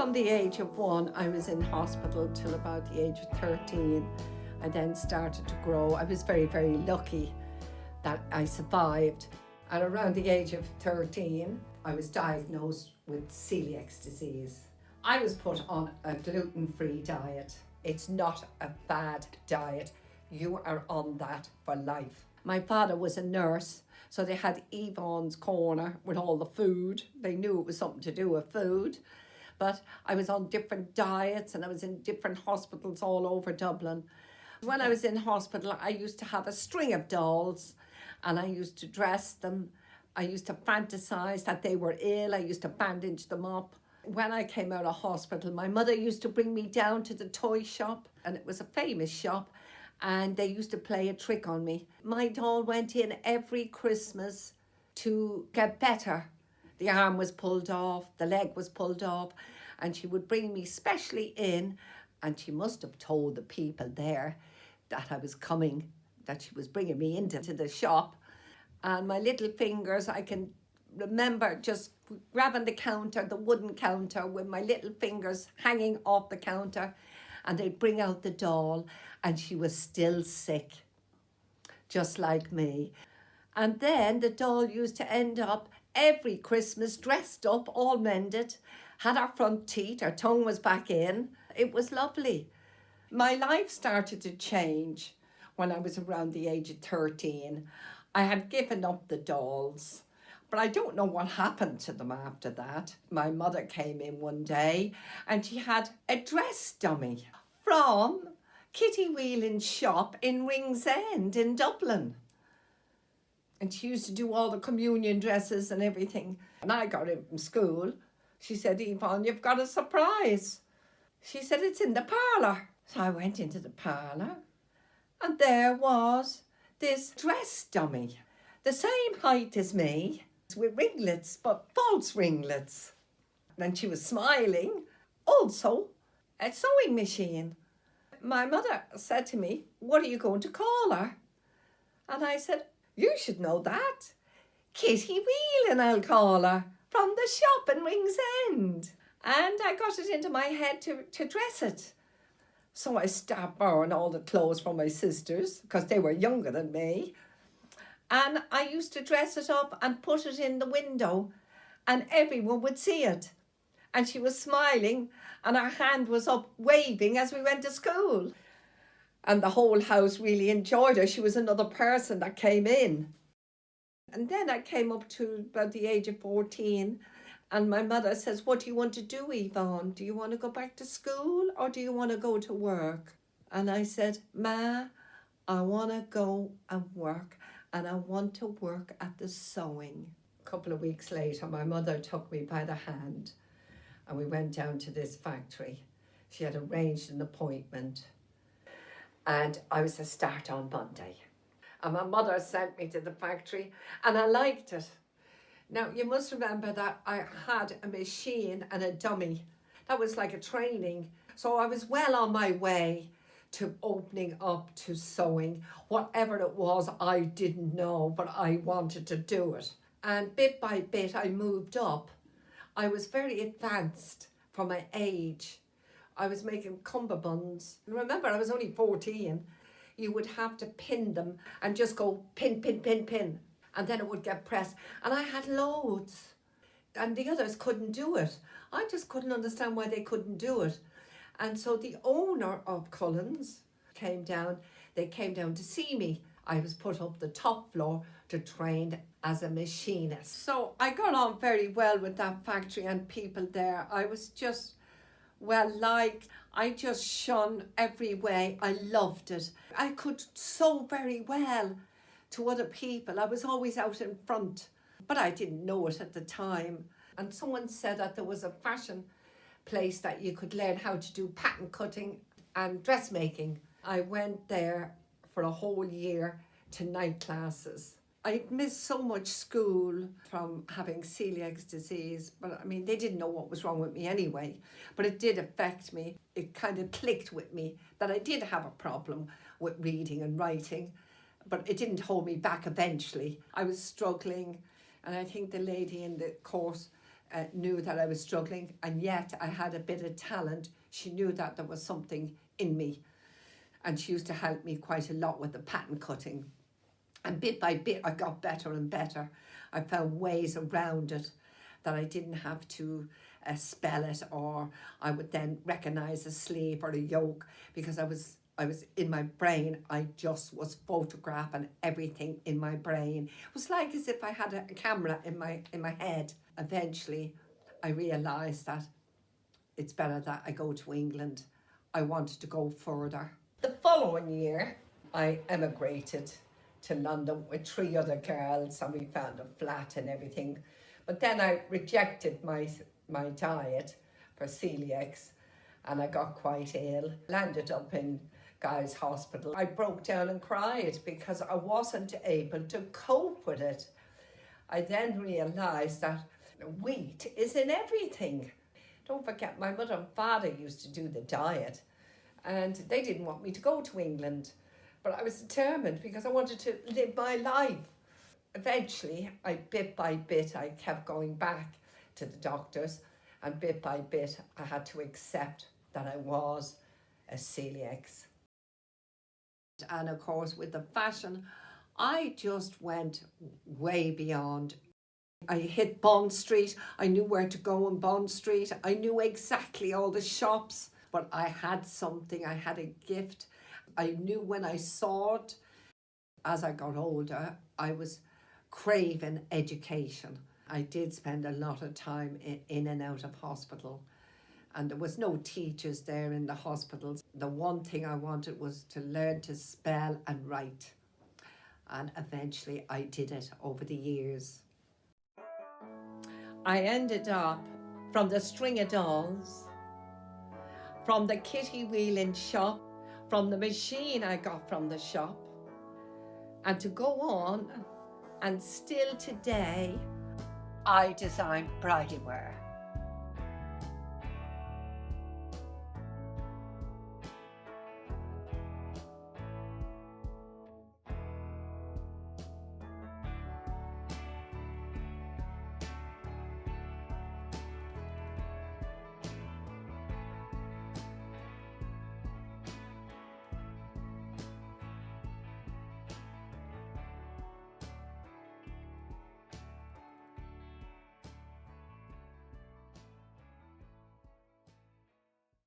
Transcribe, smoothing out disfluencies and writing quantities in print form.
From the age of 1, I was in hospital till about the age of 13. I then started to grow. I was very, very lucky that I survived. And around the age of 13, I was diagnosed with Coeliac Disease. I was put on a gluten-free diet. It's not a bad diet. You are on that for life. My father was a nurse, so they had Yvonne's corner with all the food. They knew it was something to do with food. But I was on different diets and I was in different hospitals all over Dublin. When I was in hospital, I used to have a string of dolls and I used to dress them. I used to fantasize that they were ill. I used to bandage them up. When I came out of hospital, my mother used to bring me down to the toy shop, and it was a famous shop, and they used to play a trick on me. My doll went in every Christmas to get better. The arm was pulled off, the leg was pulled off, and she would bring me specially in, and she must have told the people there that I was coming, that she was bringing me into the shop. And my little fingers, I can remember just grabbing the counter, the wooden counter, with my little fingers hanging off the counter, and they'd bring out the doll, and she was still sick, just like me. And then the doll used to end up every Christmas dressed up, all mended, had her front teeth, her tongue was back in. It was lovely. My life started to change when I was around the age of 13. I had given up the dolls, but I don't know what happened to them after that. My mother came in one day and she had a dress dummy from Kitty Whelan's shop in Ringsend in Dublin. And she used to do all the communion dresses and everything. And I got in from school. She said, Yvonne, you've got a surprise. She said, it's in the parlour. So I went into the parlour and there was this dress dummy, the same height as me, with ringlets, but false ringlets. And she was smiling. Also, a sewing machine. My mother said to me, what are you going to call her? And I said, you should know that. Kitty Whelan, I'll call her, from the shop in Ringsend. And I got it into my head to dress it. So I started borrowing all the clothes from my sisters, because they were younger than me. And I used to dress it up and put it in the window, and everyone would see it. And she was smiling, and her hand was up waving as we went to school. And the whole house really enjoyed her. She was another person that came in. And then I came up to about the age of 14, and my mother says, what do you want to do, Yvonne? Do you want to go back to school or do you want to go to work? And I said, Ma, I want to go and work, and I want to work at the sewing. A couple of weeks later, my mother took me by the hand and we went down to this factory. She had arranged an appointment. And I was to start on Monday. And my mother sent me to the factory and I liked it. Now, you must remember that I had a machine and a dummy. That was like a training. So I was well on my way to opening up to sewing. Whatever it was, I didn't know, but I wanted to do it. And bit by bit, I moved up. I was very advanced for my age. I was making cummerbunds. Remember, I was only 14. You would have to pin them and just go pin, pin, pin, pin. And then it would get pressed. And I had loads. And the others couldn't do it. I just couldn't understand why they couldn't do it. And so the owner of Cullen's came down. They came down to see me. I was put up the top floor to train as a machinist. So I got on very well with that factory and people there. I was just well liked. I just shone every way. I loved it. I could sew very well to other people. I was always out in front, but I didn't know it at the time. And someone said that there was a fashion place that you could learn how to do pattern cutting and dressmaking. I went there for a whole year to night classes. I missed so much school from having celiac disease, but I mean, they didn't know what was wrong with me anyway, but it did affect me. It kind of clicked with me that I did have a problem with reading and writing, but it didn't hold me back eventually. I was struggling, and I think the lady in the course knew that I was struggling, and yet I had a bit of talent. She knew that there was something in me, and she used to help me quite a lot with the pattern cutting. And bit by bit, I got better and better. I found ways around it that I didn't have to spell it, or I would then recognize a sleeve or a yoke, because I was in my brain. I just was photographing everything in my brain. It was like as if I had a camera in my head. Eventually, I realized that it's better that I go to England. I wanted to go further. The following year, I emigrated to London with 3 other girls, and we found a flat and everything. But then I rejected my diet for celiacs, and I got quite ill. Landed up in Guy's Hospital. I broke down and cried because I wasn't able to cope with it. I then realised that wheat is in everything. Don't forget, my mother and father used to do the diet, and they didn't want me to go to England. But I was determined because I wanted to live my life. Eventually, bit by bit, I kept going back to the doctors, and bit by bit, I had to accept that I was a celiac. And of course, with the fashion, I just went way beyond. I hit Bond Street. I knew where to go on Bond Street. I knew exactly all the shops, but I had something. I had a gift. I knew when I saw it. As I got older, I was craving education. I did spend a lot of time in and out of hospital, and there was no teachers there in the hospitals. The one thing I wanted was to learn to spell and write, and eventually I did it over the years. I ended up from the string of dolls, from the Kitty Whelan shop, from the machine I got from the shop, and to go on, and still today, I design bridal wear.